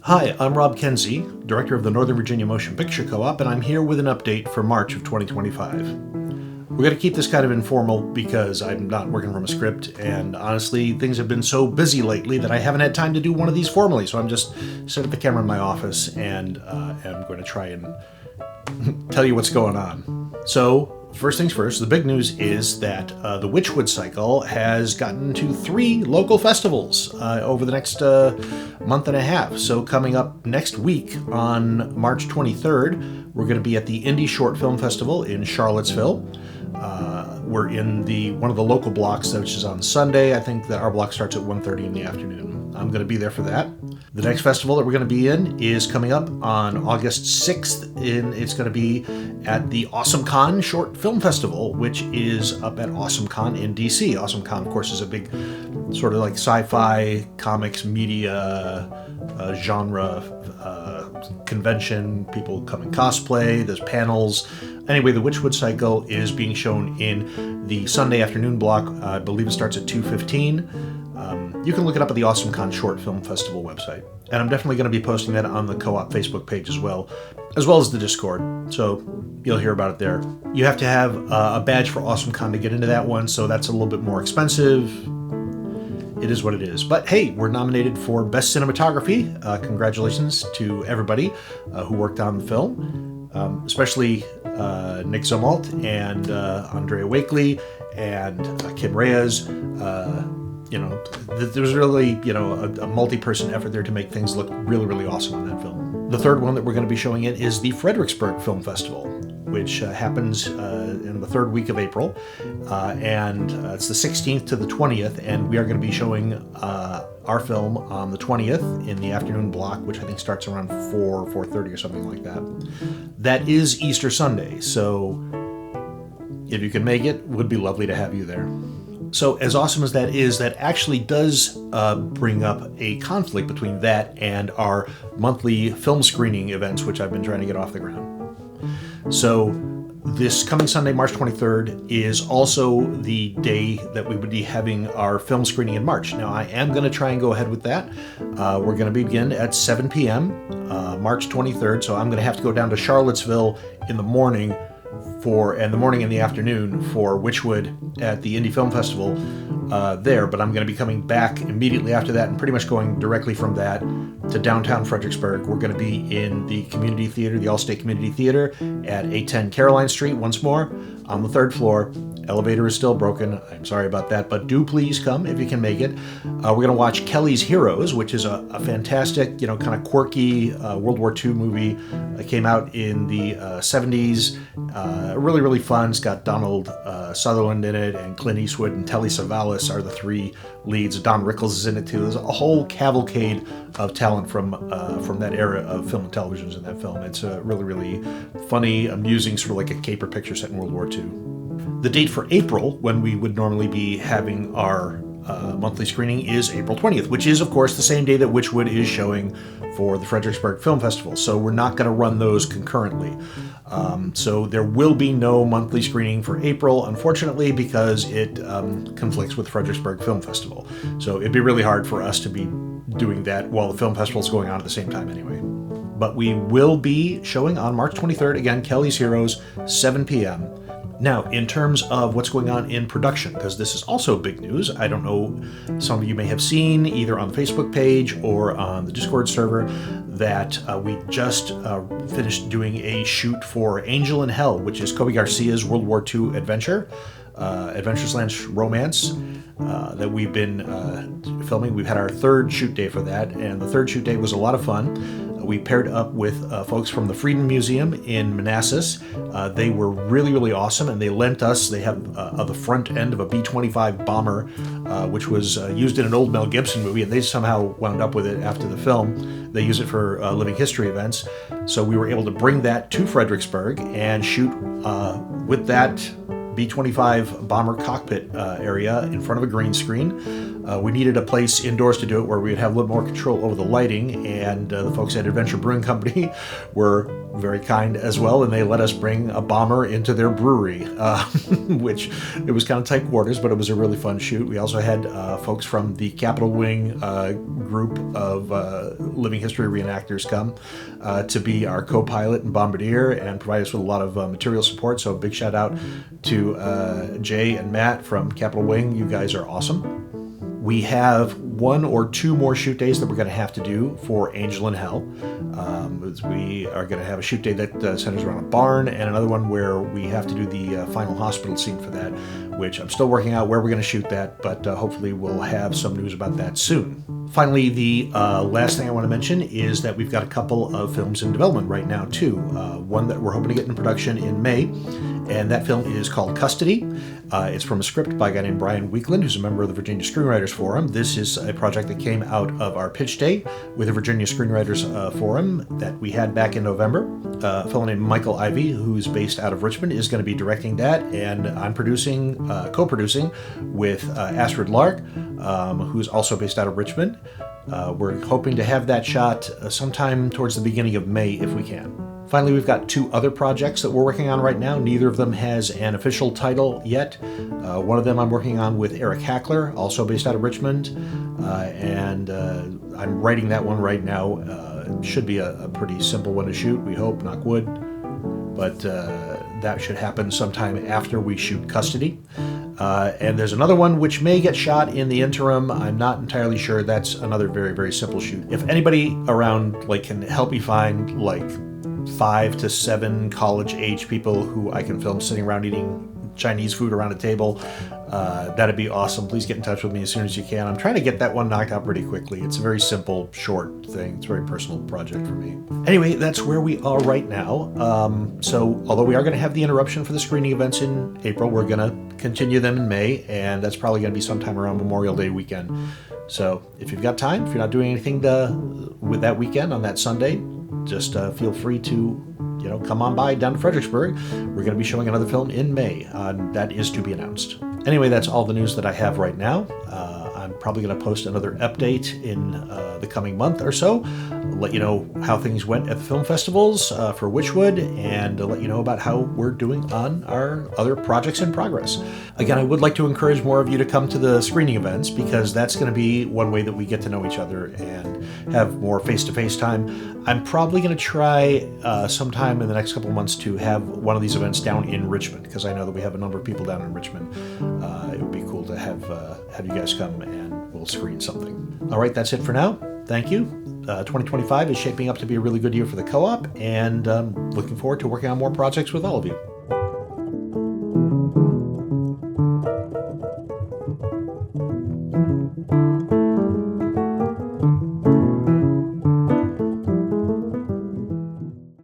Hi, I'm Rob Kenzie, Director of the Northern Virginia Motion Picture Co-op, and I'm here with an update for March of 2025. We're going to keep this kind of informal because I'm not working from a script, and honestly, things have been so busy lately that I haven't had time to do one of these formally, so I'm just sitting at the camera in my office and I'm going to try and tell you what's going on. So, first things first, the big news is that the Witchwood Cycle has gotten to 3 local festivals over the next month and a half. So coming up next week on March 23rd, we're going to be at the Indie Short Film Festival in Charlottesville. We're in one of the local blocks, which is on Sunday. I think that our block starts at 1:30 in the afternoon. I'm going to be there for that. The next festival that we're going to be in is coming up on August 6th. It's going to be at the AwesomeCon Short Film Festival, which is up at AwesomeCon in DC. AwesomeCon, of course, is a big sort of like sci-fi, comics, media genre convention. People come in cosplay. There's panels. Anyway, the Witchwood Cycle is being shown in the Sunday afternoon block. I believe it starts at 2:15. You can look it up at the AwesomeCon Short Film Festival website. And I'm definitely going to be posting that on the Co-op Facebook page as well as the Discord. So you'll hear about it there. You have to have a badge for AwesomeCon to get into that one, so that's a little bit more expensive. It is what it is. But hey, we're nominated for Best Cinematography. Congratulations to everybody who worked on the film, especially Nick Zumwalt and Andrea Wakely and Kim Reyes. There was really, a multi-person effort there to make things look really, really awesome on that film. The third one that we're going to be showing it is the Fredericksburg Film Festival, which happens in the third week of April, and it's the 16th to the 20th, and we are going to be showing our film on the 20th in the afternoon block, which I think starts around 4:30 or something like that. That is Easter Sunday, so if you can make it, would be lovely to have you there. So as awesome as that is, that actually does bring up a conflict between that and our monthly film screening events, which I've been trying to get off the ground. So this coming Sunday, March 23rd, is also the day that we would be having our film screening in March. Now, I am going to try and go ahead with that. We're going to begin at 7 p.m., March 23rd, so I'm going to have to go down to Charlottesville in the morning and the morning and the afternoon for Witchwood at the Indie Film Festival there, but I'm going to be coming back immediately after that and pretty much going directly from that to downtown Fredericksburg. We're going to be in the community theater, the Allstate Community Theater at 810 Caroline Street once more on the 3rd floor. Elevator is still broken. I'm sorry about that, but do please come if you can make it. We're going to watch Kelly's Heroes, which is a fantastic, kind of quirky World War II movie that came out in the 70s. Really, really fun. It's got Donald Sutherland in it, and Clint Eastwood and Telly Savalas are the 3 leads. Don Rickles is in it too. There's a whole cavalcade of talent from that era of film and television in that film. It's really, really funny, amusing, sort of like a caper picture set in World War II. The date for April, when we would normally be having our monthly screening, is April 20th, which is, of course, the same day that Witchwood is showing for the Fredericksburg Film Festival. So we're not going to run those concurrently. So there will be no monthly screening for April, unfortunately, because it conflicts with the Fredericksburg Film Festival. So it'd be really hard for us to be doing that while the film festival is going on at the same time anyway. But we will be showing on March 23rd, again, Kelly's Heroes, 7 p.m., Now, in terms of what's going on in production, because this is also big news, I don't know, some of you may have seen either on the Facebook page or on the Discord server that we just finished doing a shoot for Angel in Hell, which is Kobe Garcia's World War II adventure / romance that we've been filming. We've had our 3rd shoot day for that, and the 3rd shoot day was a lot of fun. We paired up with folks from the Freedom Museum in Manassas. They were really, really awesome, and they lent us, they have the front end of a B-25 bomber, which was used in an old Mel Gibson movie, and they somehow wound up with it after the film. They use it for living history events. So we were able to bring that to Fredericksburg and shoot with that B-25 bomber cockpit area in front of a green screen. We needed a place indoors to do it where we would have a little more control over the lighting, and the folks at Adventure Brewing Company were very kind as well, and they let us bring a bomber into their brewery, which it was kind of tight quarters, but it was a really fun shoot. We also had folks from the Capitol Wing group of living history reenactors come to be our co-pilot and bombardier and provide us with a lot of material support. So a big shout out to Jay and Matt from Capitol Wing. You guys are awesome. We have 1 or 2 more shoot days that we're going to have to do for Angel in Hell. We are going to have a shoot day that centers around a barn, and another one where we have to do the final hospital scene for that, which I'm still working out where we're going to shoot that, but hopefully we'll have some news about that soon. Finally, the last thing I want to mention is that we've got a couple of films in development right now, too. One that we're hoping to get in production in May, and that film is called Custody. It's from a script by a guy named Brian Weekland, who's a member of the Virginia Screenwriters Forum. This is a project that came out of our pitch day with the Virginia Screenwriters Forum that we had back in November. A fellow named Michael Ivey, who's based out of Richmond, is going to be directing that, and I'm co-producing with Astrid Lark, who's also based out of Richmond. We're hoping to have that shot sometime towards the beginning of May if we can. Finally, we've got 2 other projects that we're working on right now. Neither of them has an official title yet. One of them I'm working on with Eric Hackler, also based out of Richmond, and I'm writing that one right now. It should be a pretty simple one to shoot, we hope, knock wood, but that should happen sometime after we shoot Custody. And there's another one which may get shot in the interim. I'm not entirely sure. That's another very, very simple shoot. If anybody around can help me find 5 to 7 college-age people who I can film sitting around eating Chinese food around a table, that'd be awesome. Please get in touch with me as soon as you can. I'm trying to get that one knocked out pretty quickly. It's a very simple, short thing. It's a very personal project for me. Anyway, that's where we are right now. So although we are going to have the interruption for the screening events in April, we're going to continue them in May, and that's probably going to be sometime around Memorial Day weekend. So if you've got time, if you're not doing anything with that weekend on that Sunday, just feel free to come on by down to Fredericksburg. We're going to be showing another film in May. That is to be announced. Anyway, that's all the news that I have right now. I'm probably going to post another update in the coming month or so, let you know how things went at the film festivals for Witchwood, and let you know about how we're doing on our other projects in progress. Again, I would like to encourage more of you to come to the screening events, because that's going to be one way that we get to know each other and have more face-to-face time. I'm probably going to try sometime in the next couple of months to have one of these events down in Richmond, because I know that we have a number of people down in Richmond. It would be cool to have you guys come and we'll screen something. All right, that's it for now. Thank you. 2025 is shaping up to be a really good year for the co-op, and looking forward to working on more projects with all of you.